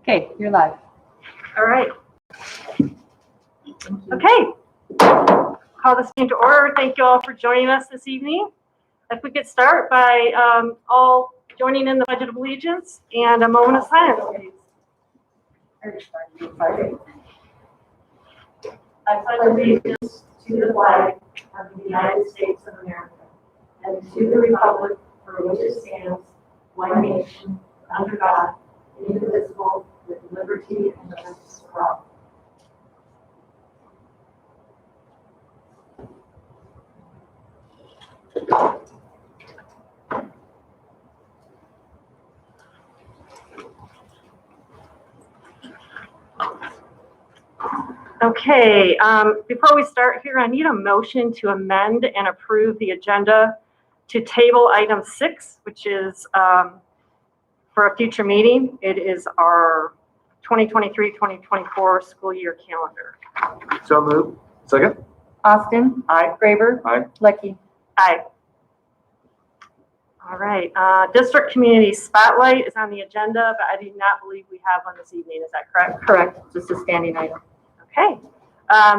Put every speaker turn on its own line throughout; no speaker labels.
Okay, you're live.
All right. Okay. Call this meeting to order. Thank you all for joining us this evening. If we could start by all joining in the Pledge of Allegiance and a moment of silence, please. I pledge allegiance to the flag of the United States of America and to the republic for which it stands, one nation, under God, indivisible, with liberty and justice for all. Okay, before we start here, I need a motion to amend and approve the agenda to table item 6, which is for a future meeting. It is our 2023-2024 school year calendar.
So moved. Second?
Austin.
Aye.
Graber.
Aye.
Lecky.
Aye. All right, District Community Spotlight is on the agenda, but I do not believe we have one this evening. Is that correct?
Correct. Just a standing item.
Okay.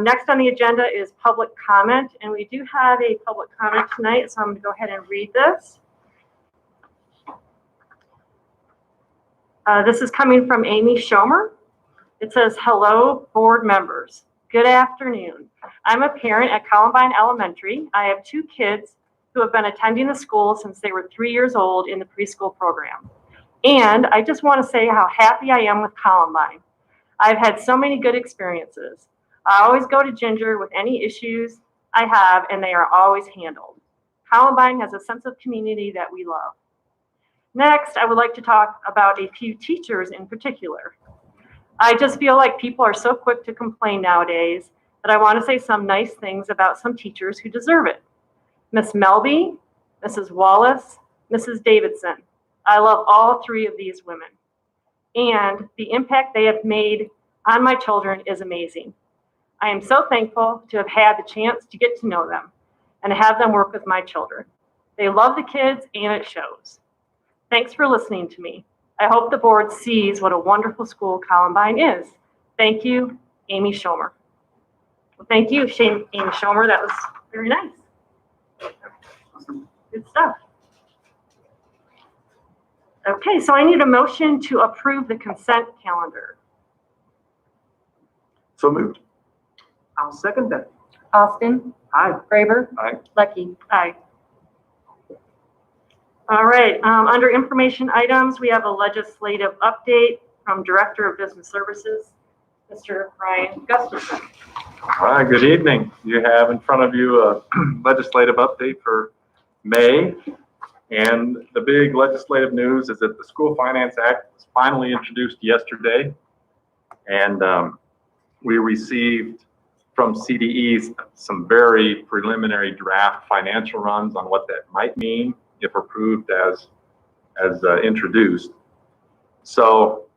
Next on the agenda is public comment, and we do have a public comment tonight, so I'm going to go ahead and read this. This is coming from Amy Schomer. It says, "Hello, board members. Good afternoon. I'm a parent at Columbine Elementary. I have 2 kids who have been attending the school since they were 3 years old in the preschool program. And I just want to say how happy I am with Columbine. I've had so many good experiences. I always go to Ginger with any issues I have, and they are always handled. Columbine has a sense of community that we love. Next, I would like to talk about a few teachers in particular. I just feel like people are so quick to complain nowadays that I want to say some nice things about some teachers who deserve it. Miss Melby, Mrs. Wallace, Mrs. Davidson. I love all 3 of these women. And the impact they have made on my children is amazing. I am so thankful to have had the chance to get to know them and to have them work with my children. They love the kids and it shows. Thanks for listening to me. I hope the board sees what a wonderful school Columbine is. Thank you, Amy Schomer." Well, thank you, Amy Schomer. That was very nice. Good stuff. Okay, so I need a motion to approve the consent calendar.
So moved. I'll second that.
Austin.
Aye.
Graber.
Aye.
Lecky.
Aye. All right, under information items, we have a legislative update from Director of Business Services, Mr. Ryan Gustafson.
All right, good evening. You have in front of you a legislative update for May. And the big legislative news is that the School Finance Act was finally introduced yesterday. And we received from CDEs some very preliminary draft financial runs on what that might mean if approved as introduced. So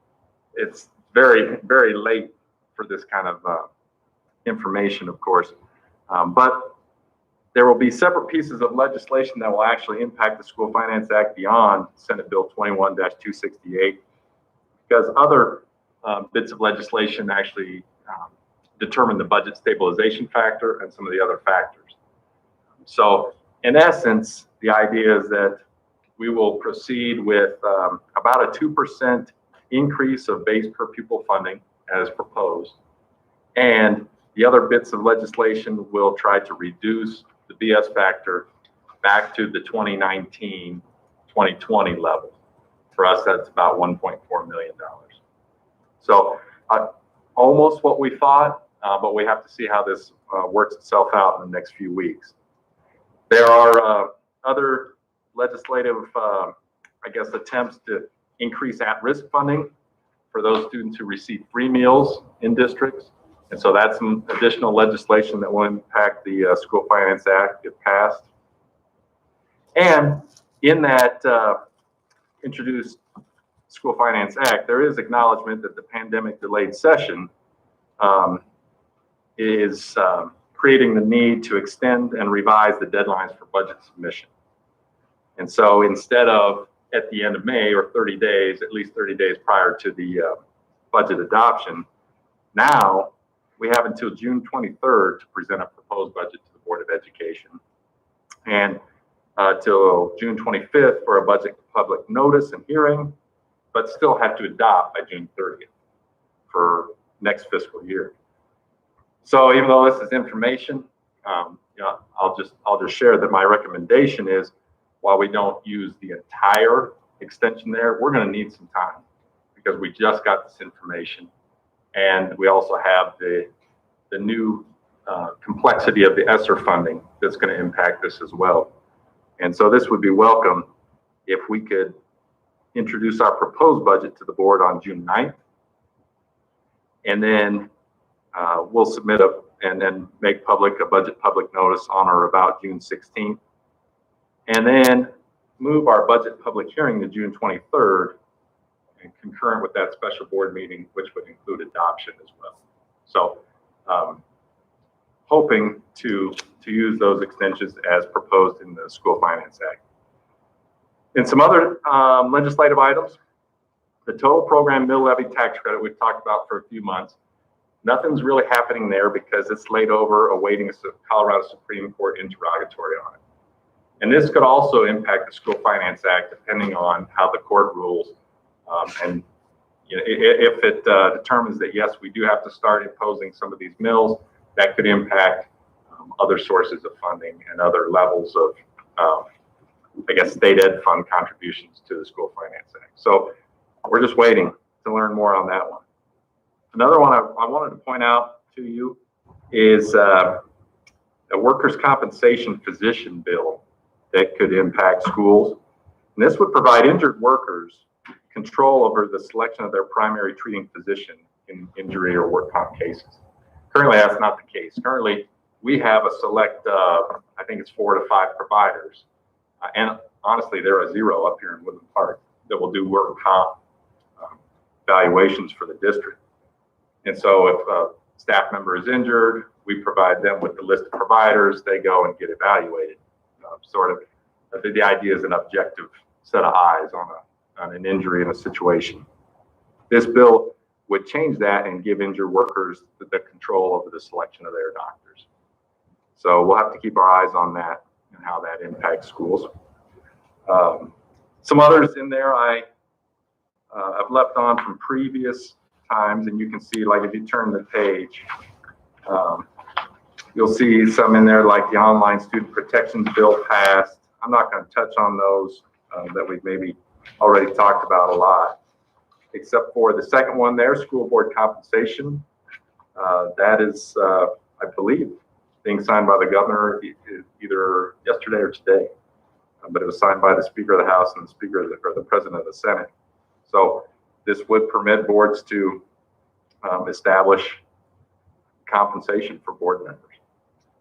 it's very, very late for this kind of information, of course. But there will be separate pieces of legislation that will actually impact the School Finance Act beyond Senate Bill 21-268, because other bits of legislation actually determine the budget stabilization factor and some of the other factors. So in essence, the idea is that we will proceed with about a 2% increase of base per pupil funding as proposed. And the other bits of legislation will try to reduce the BS factor back to the 2019-2020 level. For us, that's about $1.4 million. So almost what we thought, but we have to see how this works itself out in the next few weeks. There are other legislative, attempts to increase at-risk funding for those students who receive free meals in districts. And so that's some additional legislation that will impact the School Finance Act if passed. And in that introduced School Finance Act, there is acknowledgement that the pandemic delayed session is creating the need to extend and revise the deadlines for budget submission. And so instead of at the end of May or 30 days, at least 30 days prior to the budget adoption. Now, we have until June 23rd to present a proposed budget to the Board of Education. And till June 25th for a budget public notice and hearing, but still have to adopt by June 30th for next fiscal year. So even though this is information, I'll just share that my recommendation is, while we don't use the entire extension there, we're going to need some time because we just got this information, and we also have the new complexity of the ESSER funding that's going to impact this as well. And so this would be welcome if we could introduce our proposed budget to the board on June 9th, and then we'll submit and then make public a budget public notice on or about June 16th, and then move our budget public hearing to June 23rd, and concurrent with that special board meeting, which would include adoption as well. So hoping to use those extensions as proposed in the School Finance Act. And some other legislative items, the total program mill levy tax credit we've talked about for a few months. Nothing's really happening there because it's laid over awaiting a Colorado Supreme Court interrogatory on it. And this could also impact the School Finance Act depending on how the court rules. And if it determines that, yes, we do have to start imposing some of these mills, that could impact other sources of funding and other levels of, I guess, state ed fund contributions to the School Finance Act. So we're just waiting to learn more on that one. Another one I wanted to point out to you is a workers' compensation physician bill that could impact schools. And this would provide injured workers control over the selection of their primary treating physician in injury or work comp cases. Currently, that's not the case. Currently, we have a select, I think it's 4 to 5 providers. And honestly, there are 0 up here in Woodland Park that will do work comp evaluations for the district. And so if a staff member is injured, we provide them with the list of providers. They go and get evaluated. The idea is an objective set of eyes on an injury in a situation. This bill would change that and give injured workers the control over the selection of their doctors. So we'll have to keep our eyes on that and how that impacts schools. Some others in there I've left on from previous times, and you can see, like if you turn the page, you'll see some in there like the online student protections bill passed. I'm not going to touch on those that we've maybe already talked about a lot, except for the second one there, school board compensation. That is, I believe, being signed by the governor either yesterday or today, but it was signed by the Speaker of the House and the Speaker of or the President of the Senate. So this would permit boards to establish compensation for board members.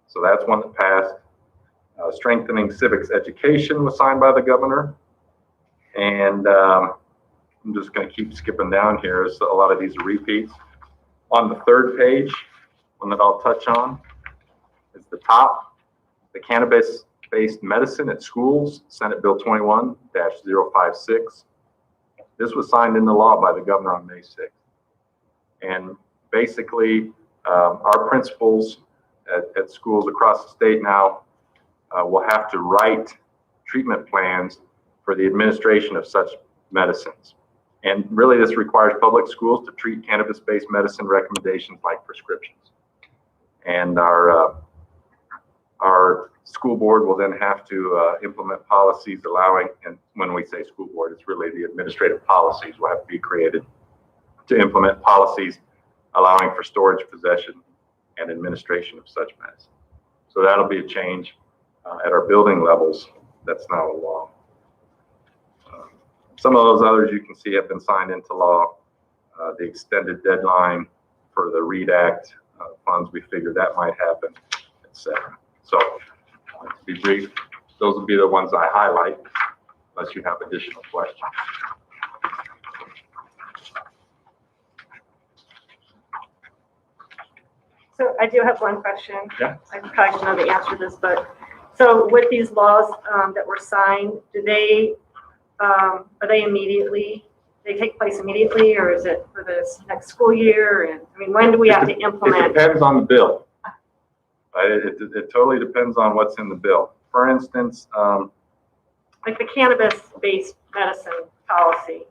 So that's one that passed. Strengthening civics education was signed by the governor. And I'm just going to keep skipping down here, as a lot of these are repeats. On the third page, one that I'll touch on is the top, the cannabis-based medicine at schools, Senate Bill 21-056. This was signed into law by the governor on May 6th. And basically, our principals at schools across the state now will have to write treatment plans for the administration of such medicines. And really, this requires public schools to treat cannabis-based medicine recommendations like prescriptions. And our school board will then have to implement policies allowing, and when we say school board, it's really the administrative policies will have to be created to implement policies allowing for storage, possession, and administration of such medicine. So that'll be a change at our building levels. That's now a law. Some of those others you can see have been signed into law. The extended deadline for the READ Act funds, we figured that might happen, etc. So to be brief, those would be the ones I highlight, unless you have additional questions.
So I do have one question.
Yeah.
I probably should know the answer to this, but so with these laws that were signed, do they are they immediately? They take place immediately, or is it for this next school year? And, I mean, when do we have to
It
implement?
depends on the bill. Right? It totally depends on what's in the bill. For instance,
Like the cannabis-based medicine policy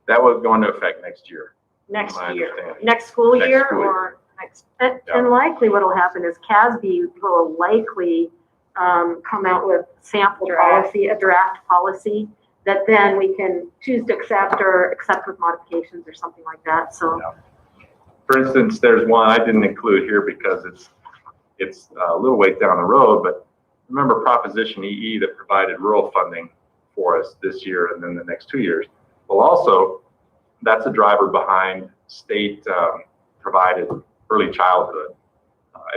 that was going to affect next year.
next
My
year?
understanding.
Next school
Next
year
school year.
or next?
And likely what'll happen is CASB will likely come out with sample
Draft.
policy, a draft policy that then we can choose to accept or accept with modifications or something like that. So
For instance, there's one I didn't include here because it's a little ways down the road, but remember Proposition EE that provided rural funding for us this year and then the next 2 years. Well, also, that's a driver behind state provided early childhood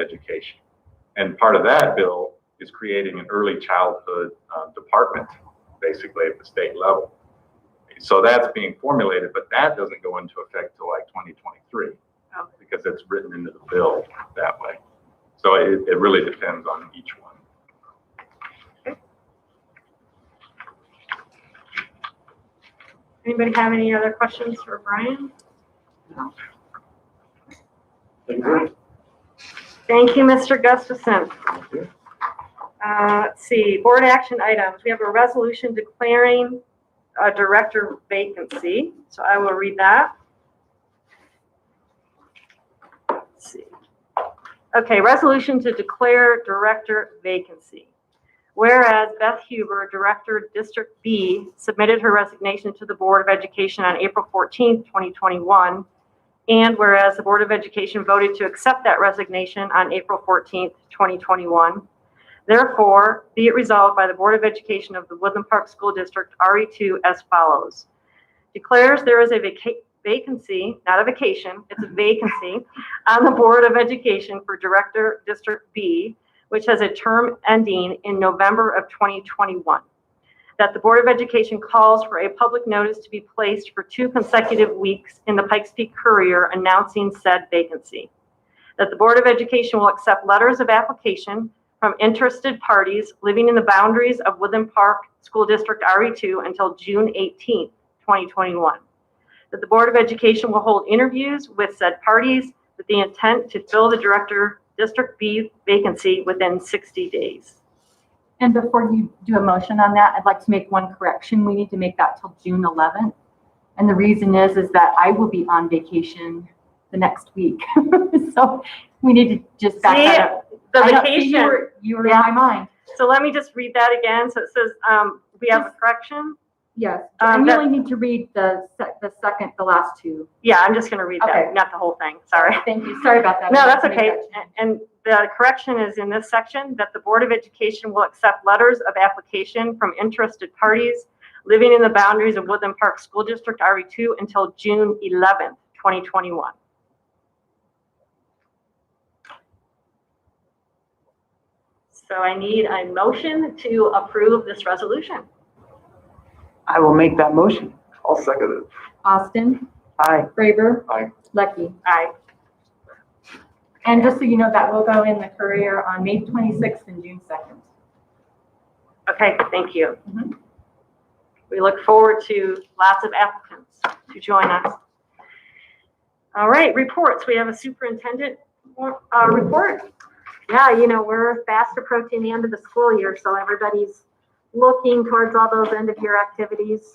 education. And part of that bill is creating an early childhood department, basically at the state level. So that's being formulated, but that doesn't go into effect till like 2023 because it's written into the bill that way. So it really depends on each one.
Anybody have any other questions for Brian? Thank you, Mr. Gustafson. Let's see, board action items. We have a resolution declaring a director vacancy, so I will read that. Let's see. Okay, resolution to declare director vacancy. Whereas Beth Huber, Director, District B, submitted her resignation to the Board of Education on April 14th, 2021, and whereas the Board of Education voted to accept that resignation on April 14th, 2021, therefore, be it resolved by the Board of Education of the Woodland Park School District, RE2, as follows. Declares there is a vacancy, not a vacation, it's a vacancy, on the Board of Education for Director, District B, which has a term ending in November of 2021. That the Board of Education calls for a public notice to be placed for 2 consecutive weeks in the Pikes Peak Courier announcing said vacancy. That the Board of Education will accept letters of application from interested parties living in the boundaries of Woodland Park School District RE2 until June 18th, 2021. That the Board of Education will hold interviews with said parties with the intent to fill the Director District B vacancy within 60 days.
And before you do a motion on that, I'd like to make one correction. We need to make that till June 11th. And the reason is that I will be on vacation the next week. So we need to just back that up.
The
I know, see,
vacation.
you were in my mind.
So let me just read that again. So it says, we have a correction.
Yes.
Um,
And you
that-
only need to read the last 2.
Yeah, I'm just going to read that,
Okay.
not the whole thing. Sorry.
Thank you. Sorry about that.
No,
I
that's
meant to make
okay.
that change.
And the correction is in this section, that the Board of Education will accept letters of application from interested parties living in the boundaries of Woodland Park School District RE2 until June 11th, 2021. So I need a motion to approve this resolution.
I will make that motion. I'll second it.
Austin,
Aye.
Graber.
Aye.
Lucky.
Aye.
And just so you know, that will go in the Courier on May 26th and June 2nd.
Okay, thank you.
Mhm.
We look forward to lots of applicants to join us. All right, reports. We have a superintendent report.
yeah, we're fast approaching the end of the school year, so everybody's looking towards all those end of year activities,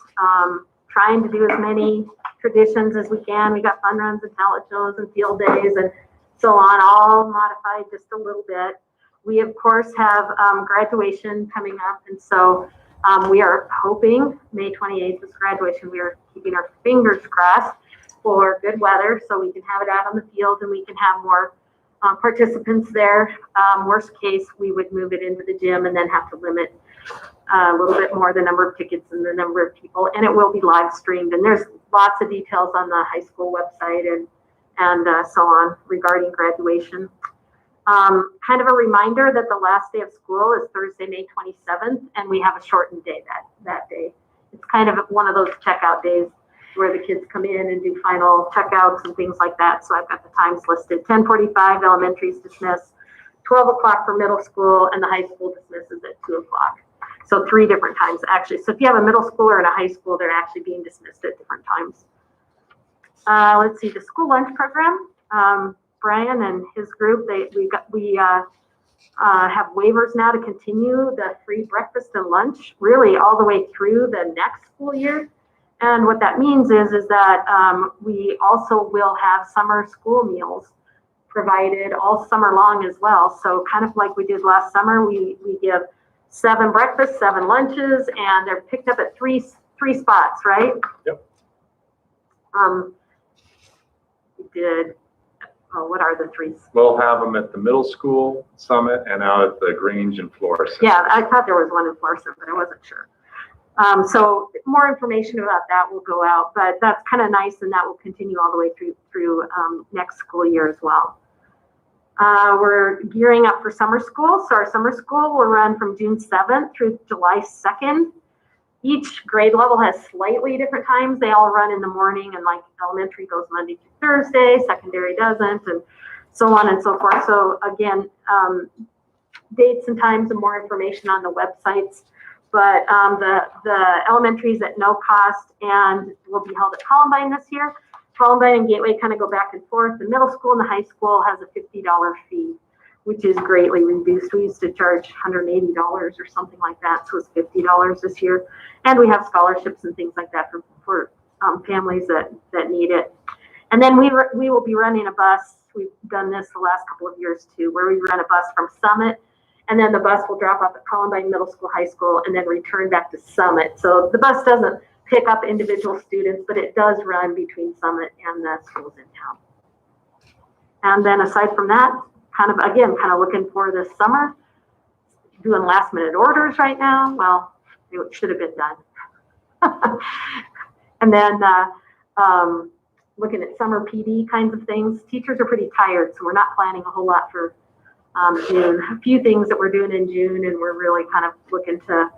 trying to do as many traditions as we can. We got fun runs and talent shows and field days and so on, all modified just a little bit. We of course have graduation coming up, and so we are hoping May 28th is graduation. We are keeping our fingers crossed for good weather so we can have it out on the field and we can have more participants there. Worst case, we would move it into the gym and then have to limit a little bit more the number of tickets and the number of people, and it will be live streamed. And there's lots of details on the high school website and so on regarding graduation. Kind of a reminder that the last day of school is Thursday, May 27th, and we have a shortened day that day. It's kind of one of those checkout days where the kids come in and do final checkouts and things like that. So I've got the times listed. 10:45 elementary is dismissed, 12 o'clock for middle school, and the high school dismisses at 2 o'clock. So 3 different times actually. So if you have a middle schooler and a high school, they're actually being dismissed at different times. Let's see, the school lunch program, Brian and his group, we have waivers now to continue the free breakfast and lunch really all the way through the next school year. And what that means is that we also will have summer school meals provided all summer long as well. So kind of like we did last summer, we give 7 breakfasts, 7 lunches, and they're picked up at three spots, right?
Yep.
We did, what are the 3?
We'll have them at the middle school, Summit, and out at the Grange and Florissant.
Yeah, I thought there was one in Florissant, but I wasn't sure. So more information about that will go out, but that's kind of nice, and that will continue all the way through next school year as well. We're gearing up for summer school. So our summer school will run from June 7th through July 2nd. Each grade level has slightly different times. They all run in the morning, and like elementary goes Monday through Thursday, secondary doesn't, and so on and so forth. So again, dates and times and more information on the websites. But the elementary is at no cost and will be held at Columbine this year. Columbine and Gateway kind of go back and forth. The middle school and the high school has a $50 fee, which is greatly reduced. We used to charge $180 or something like that, so it's $50 this year. And we have scholarships and things like that for families that need it. And then we will be running a bus. We've done this the last couple of years too, where we run a bus from Summit, and then the bus will drop off at Columbine Middle School, High School, and then return back to Summit. So the bus doesn't pick up individual students, but it does run between Summit and the schools in town. And then aside from that, kind of looking for this summer, doing last minute orders right now. Well, it should have been done. And then looking at summer PD kinds of things. Teachers are pretty tired, so we're not planning a whole lot for June. A few things that we're doing in June, and we're really kind of looking for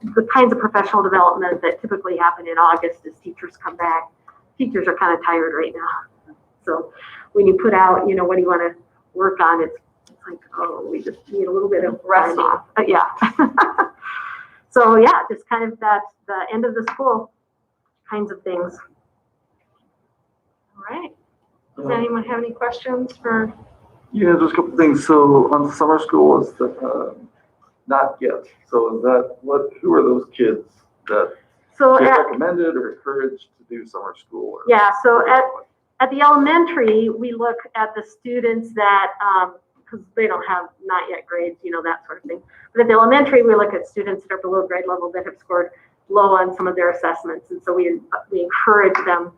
the kinds of professional development that typically happen in August as teachers come back. Teachers are kind of tired right now. So when you put out, what do you want to work on? It's like, oh, we just need a little bit of rest off. Yeah. So yeah, just kind of the end of the school kinds of things.
All right. Does anyone have any questions for?
Yeah, just a couple things. So on summer school is the not yet. So is that who are those kids that get recommended or encouraged to do summer school?
So at the elementary, we look at the students that, because they don't have not yet grades, that sort of thing. But at the elementary, we look at students that are below grade level that have scored low on some of their assessments. And so we encourage them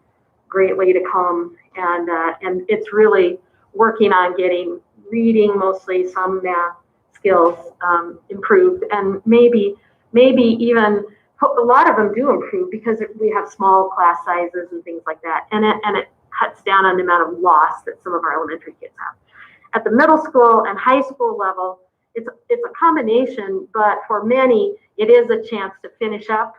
greatly to come. And it's really working on getting reading, mostly some math skills improved. And maybe even a lot of them do improve because we have small class sizes and things like that. And it cuts down on the amount of loss that some of our elementary kids have. At the middle school and high school level, it's a combination, but for many, it is a chance to finish up.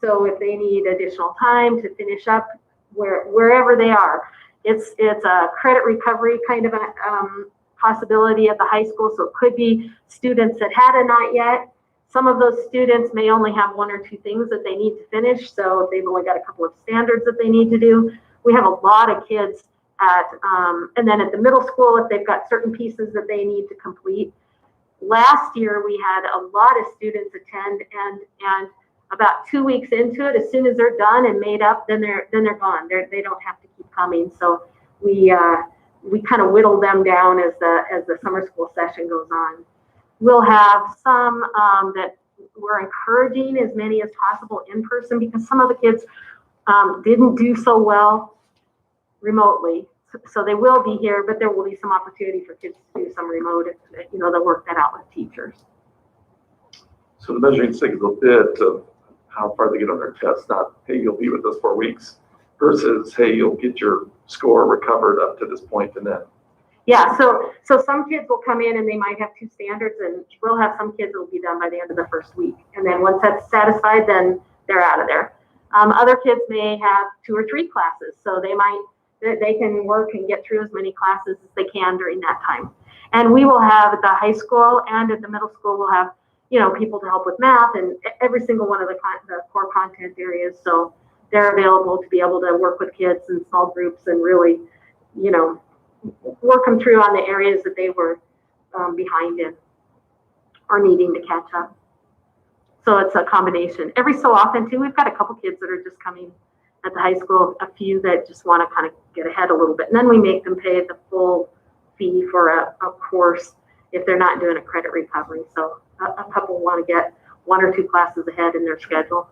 So if they need additional time to finish up wherever they are, it's a credit recovery kind of a possibility at the high school. So it could be students that had a not yet. Some of those students may only have 1 or 2 things that they need to finish. So if they've only got a couple of standards that they need to do. We have a lot of kids and then at the middle school, if they've got certain pieces that they need to complete. Last year, we had a lot of students attend, and about 2 weeks into it, as soon as they're done and made up, then they're gone. They don't have to keep coming. So we kind of whittle them down as the summer school session goes on. We'll have some that we're encouraging as many as possible in person because some of the kids didn't do so well remotely. So they will be here, but there will be some opportunity for kids to do some remote, they'll work that out with teachers.
So the measuring stick is a bit of how far they get on their tests, not, hey, you'll be with us 4 weeks, versus, hey, you'll get your score recovered up to this point and then.
Yeah, so some kids will come in and they might have 2 standards, and we'll have some kids that will be done by the end of the first week. And then once that's satisfied, then they're out of there. Other kids may have 2 or 3 classes, so they can work and get through as many classes as they can during that time. And we will have at the high school and at the middle school, we'll have, people to help with math and every single one of the core content areas. So they're available to be able to work with kids in small groups and really, you know, work them through on the areas that they were behind in or needing to catch up. So it's a combination. Every so often too, we've got a couple kids that are just coming at the high school, a few that just want to kind of get ahead a little bit. And then we make them pay the full fee for a course if they're not doing a credit recovery. So a couple want to get 1 or 2 classes ahead in their schedule.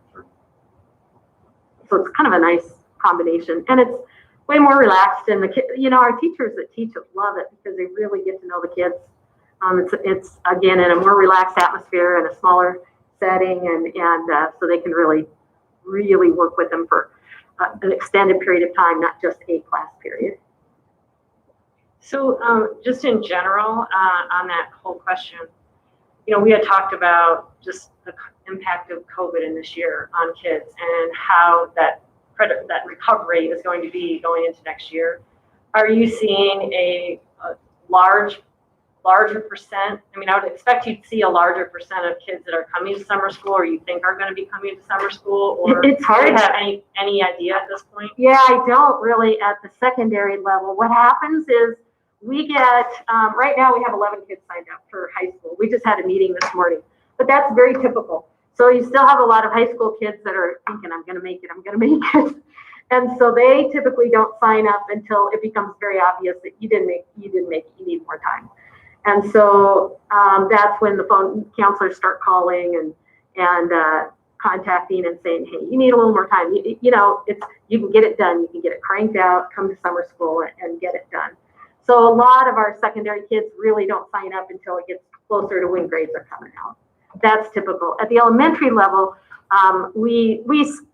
So it's kind of a nice combination. And it's way more relaxed. And the kid, you know, our teachers that teach it love it because they really get to know the kids. It's again in a more relaxed atmosphere and a smaller setting, and so they can really work with them for an extended period of time, not just a class period.
So just in general, on that whole question, you know, we had talked about just the impact of COVID in this year on kids and how that recovery is going to be going into next year. Are you seeing a larger percent? I mean, I would expect you'd see a larger percent of kids that are coming to summer school or you think are going to be coming to summer school, or
it's hard
do you
to
have any idea at this point?
Yeah, I don't really at the secondary level. What happens is we get, right now we have 11 kids signed up for high school. We just had a meeting this morning, but that's very typical. So you still have a lot of high school kids that are thinking, I'm going to make it. And so they typically don't sign up until it becomes very obvious that you didn't make it, you need more time. And so that's when the phone counselors start calling and contacting and saying, hey, you need a little more time. You know, you can get it done. You can get it cranked out, come to summer school and get it done. So a lot of our secondary kids really don't sign up until it gets closer to when grades are coming out. That's typical. At the elementary level, we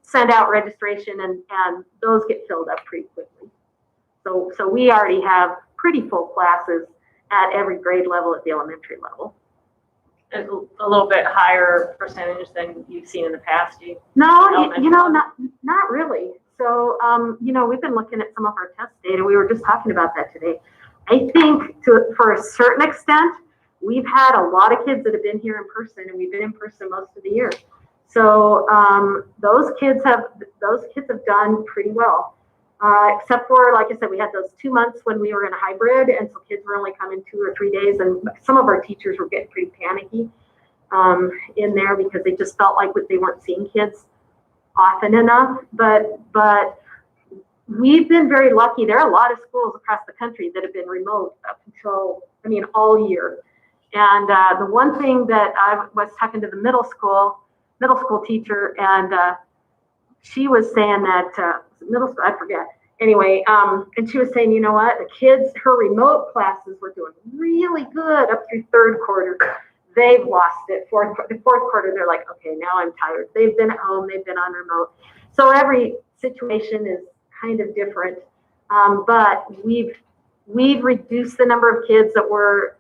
send out registration and those get filled up pretty quickly. So we already have pretty full classes at every grade level at the elementary level.
A little bit higher percentage than you've seen in the past?
No, you know, not really. So, you know, we've been looking at some of our test data. We were just talking about that today. I think for a certain extent, we've had a lot of kids that have been here in person, and we've been in person most of the year. So those kids have done pretty well. Except for, like I said, we had those 2 months when we were in a hybrid, and so kids were only coming 2 or 3 days, and some of our teachers were getting pretty panicky in there because they just felt like they weren't seeing kids often enough. But we've been very lucky. There are a lot of schools across the country that have been remote up until, all year. And the one thing that I was talking to the middle school teacher, and she was saying that middle school, I forget. Anyway, and she was saying, you know what, the kids, her remote classes were doing really good up through 3rd quarter. They've lost it. The 4th quarter, they're like, okay, now I'm tired. They've been at home, they've been on remote. So every situation is kind of different. But we've reduced the number of kids that were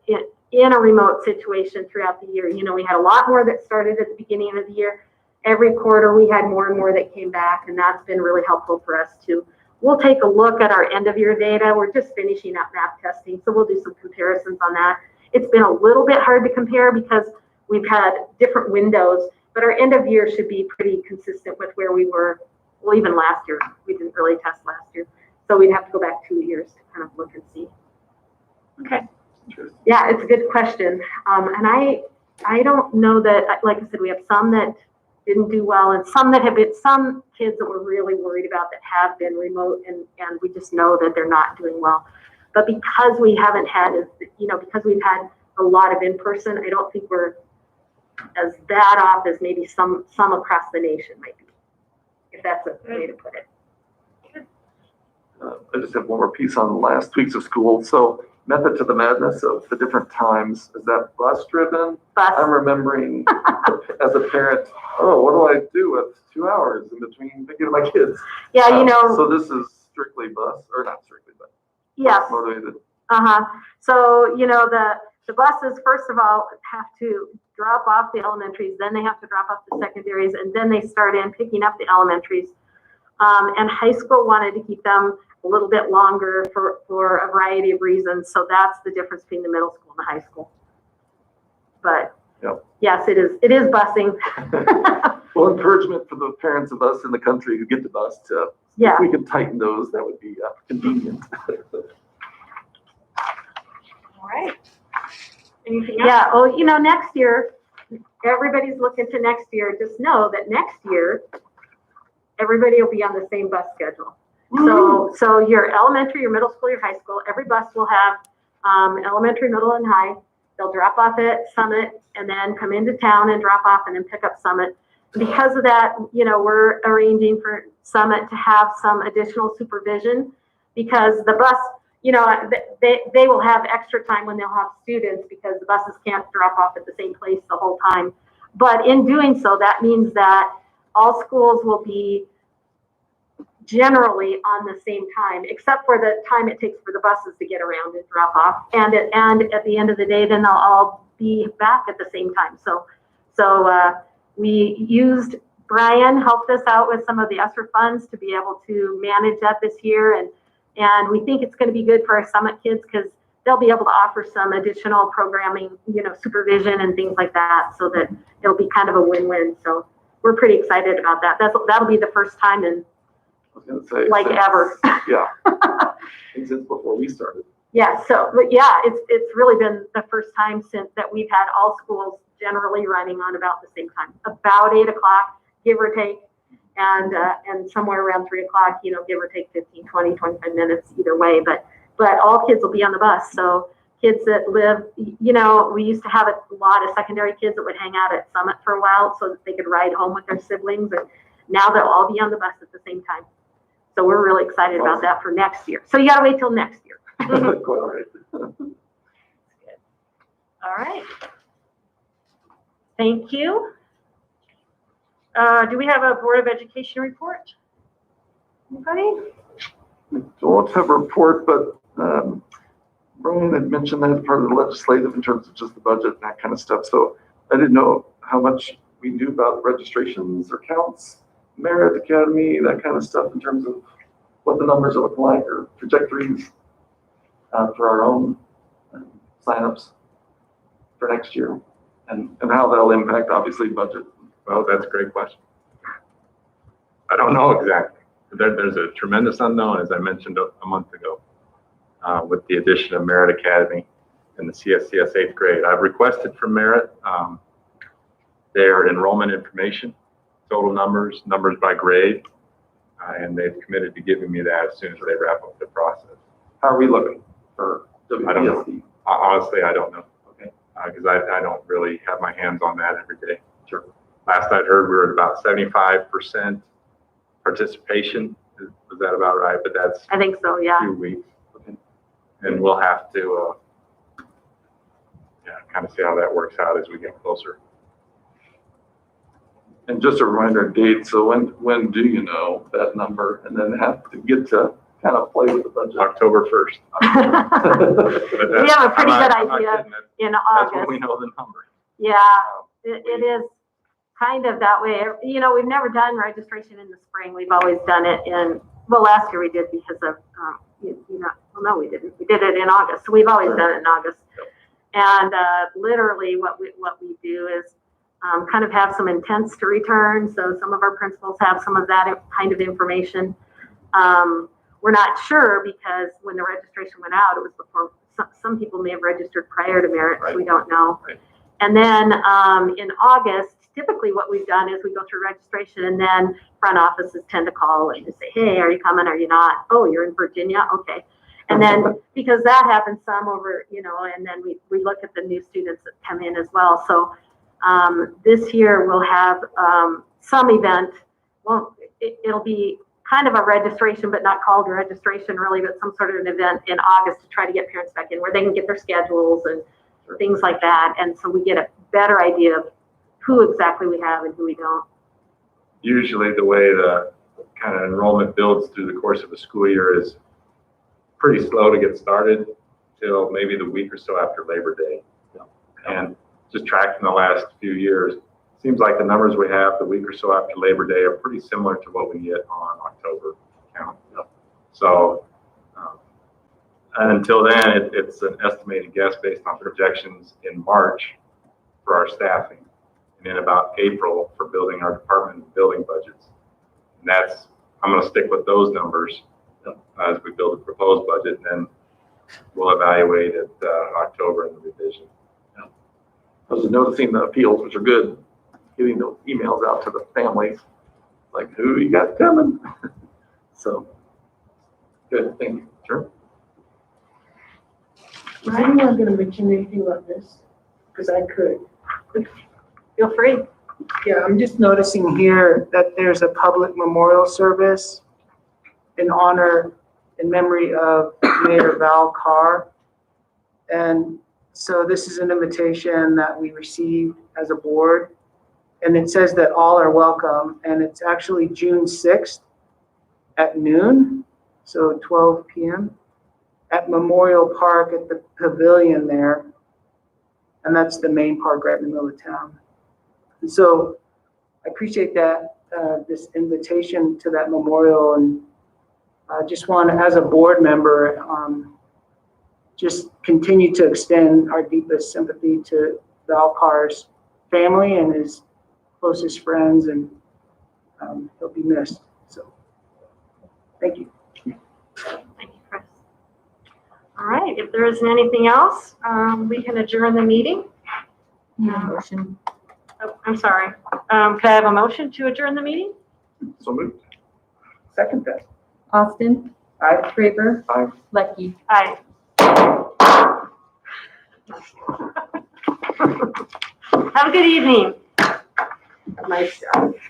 in a remote situation throughout the year. You know, we had a lot more that started at the beginning of the year. Every quarter we had more and more that came back, and that's been really helpful for us too. We'll take a look at our end of year data. We're just finishing up MAP testing, so we'll do some comparisons on that. It's been a little bit hard to compare because we've had different windows, but our end of year should be pretty consistent with where we were. Well, even last year, we didn't really test last year, so we'd have to go back 2 years to kind of look and see.
Okay.
Yeah, it's a good question. And I don't know that, like I said, we have some that didn't do well, and some kids that we're really worried about that have been remote, and we just know that they're not doing well. But because we haven't had, because we've had a lot of in-person, I don't think we're as bad off as maybe some across the nation might be, if that's a way to put it.
I just have one more piece on last weeks of school. So method to the madness of the different times, is that bus driven? I'm remembering as a parent, what do I do with 2 hours in between picking up my kids?
Yeah,
so this is strictly bus, or not strictly, but
yes.
Motivated.
So, the buses, first of all, have to drop off the elementaries, then they have to drop off the secondaries, and then they start picking up the elementaries. And high school wanted to keep them a little bit longer for a variety of reasons. So that's the difference between the middle school and the high school. But
yep.
Yes, it is busing.
Well, encouragement for the parents of us in the country who get the bus to,
Yeah.
if we can tighten those, that would be convenient.
All right. Anything else?
Yeah, oh, you know, next year, everybody's looking to next year. Just know that next year, everybody will be on the same bus schedule. So your elementary, your middle school, your high school, every bus will have elementary, middle, and high. They'll drop off at Summit and then come into town and drop off and then pick up Summit. Because of that, you know, we're arranging for Summit to have some additional supervision because the bus, you know, they will have extra time when they'll have students because the buses can't drop off at the same place the whole time. But in doing so, that means that all schools will be generally on the same time, except for the time it takes for the buses to get around and drop off. And at the end of the day, then they'll all be back at the same time. So we used, Brian helped us out with some of the ESSER funds to be able to manage that this year. And we think it's going to be good for our Summit kids because they'll be able to offer some additional programming, you know, supervision and things like that so that it'll be kind of a win-win. So we're pretty excited about that. That'll be the first time in
I was gonna say.
like
since-
ever.
Yeah. And since before we started.
Yeah, so, but yeah, it's really been the first time since that we've had all schools generally running on about the same time, about 8 o'clock, give or take, and somewhere around 3 o'clock, you know, give or take 15, 20, 25 minutes either way, but all kids will be on the bus. So kids that live, you know, we used to have a lot of secondary kids that would hang out at Summit for a while so that they could ride home with their siblings, and now they'll all be on the bus at the same time. So we're really excited about that for next year. So you gotta wait till next year.
Quite all right.
All right. Thank you. Do we have a Board of Education report? Anybody?
Don't have a report, but Brian had mentioned that as part of the legislative in terms of just the budget and that kind of stuff. So I didn't know how much we knew about registrations or counts, Merit Academy, that kind of stuff in terms of what the numbers look like or trajectories for our own signups for next year and how that'll impact obviously budget.
Well, that's a great question. I don't know exactly. There's a tremendous unknown, as I mentioned a month ago, with the addition of Merit Academy and the CSCS 8th grade. I've requested from Merit their enrollment information, total numbers by grade, and they've committed to giving me that as soon as they wrap up the process.
How are we looking for WPSD?
I don't know. Honestly, I don't know. Okay. Because I don't really have my hands on that every day. Sure. Last I'd heard, we were at about 75% participation. Was that about right? But that's
I think so, yeah.
2 weeks. Okay. And we'll have to kind of see how that works out as we get closer.
And just a reminder of date, so when do you know that number and then have to get to kind of play with the budget?
October 1st. But
We have a pretty good
I'm not
idea
kidding.
in
That's when
August.
we know the number.
Yeah, it is kind of that way. You know, we've never done registration in the spring. We've always done it well, last year we did because of, no, we didn't. We did it in August. So we've always done it in August. And literally what we do is kind of have some intents to return. So some of our principals have some of that kind of information. We're not sure because when the registration went out, it was before, some people may have registered prior to Merit, so we don't know.
Right.
And then in August, typically what we've done is we go through registration and then front offices tend to call and just say, hey, are you coming? Are you not? Oh, you're in Virginia? Okay. And then because that happens some over, and then we look at the new students that come in as well. So this year we'll have some event. Well, it'll be kind of a registration, but not called a registration really, but some sort of an event in August to try to get parents back in where they can get their schedules and things like that. And so we get a better idea of who exactly we have and who we don't.
Usually the way the kind of enrollment builds through the course of a school year is pretty slow to get started till maybe the week or so after Labor Day. And just tracking the last few years, seems like the numbers we have the week or so after Labor Day are pretty similar to what we get on October count. So and until then, it's an estimated guess based on projections in March for our staffing. and in about April for building our department building budgets. And that's, I'm gonna stick with those numbers as we build a proposed budget, and then we'll evaluate it October in the revision.
I was noticing the appeals, which are good, getting those emails out to the families, like, who you got coming? So, good, thank you. Sure.
Is anyone gonna mention anything about this? Because I could.
Feel free.
Yeah, I'm just noticing here that there's a public memorial service in honor, in memory of Mayor Val Carr. And so this is an invitation that we received as a board. And it says that all are welcome, and it's actually June 6th at noon, so 12 p.m. at Memorial Park at the pavilion there. And that's the main park right in the middle of town. And so I appreciate that, this invitation to that memorial, and I just want to, as a board member, just continue to extend our deepest sympathy to Val Carr's family and his closest friends, and he'll be missed. So, thank you.
Thank you, Chris. All right, if there isn't anything else, we can adjourn the meeting.
Need a motion.
Oh, I'm sorry. Could I have a motion to adjourn the meeting?
So moved.
Second that.
Austin.
Aye.
Graver.
Aye.
Lecky.
Aye. Have a good evening.
Nice job.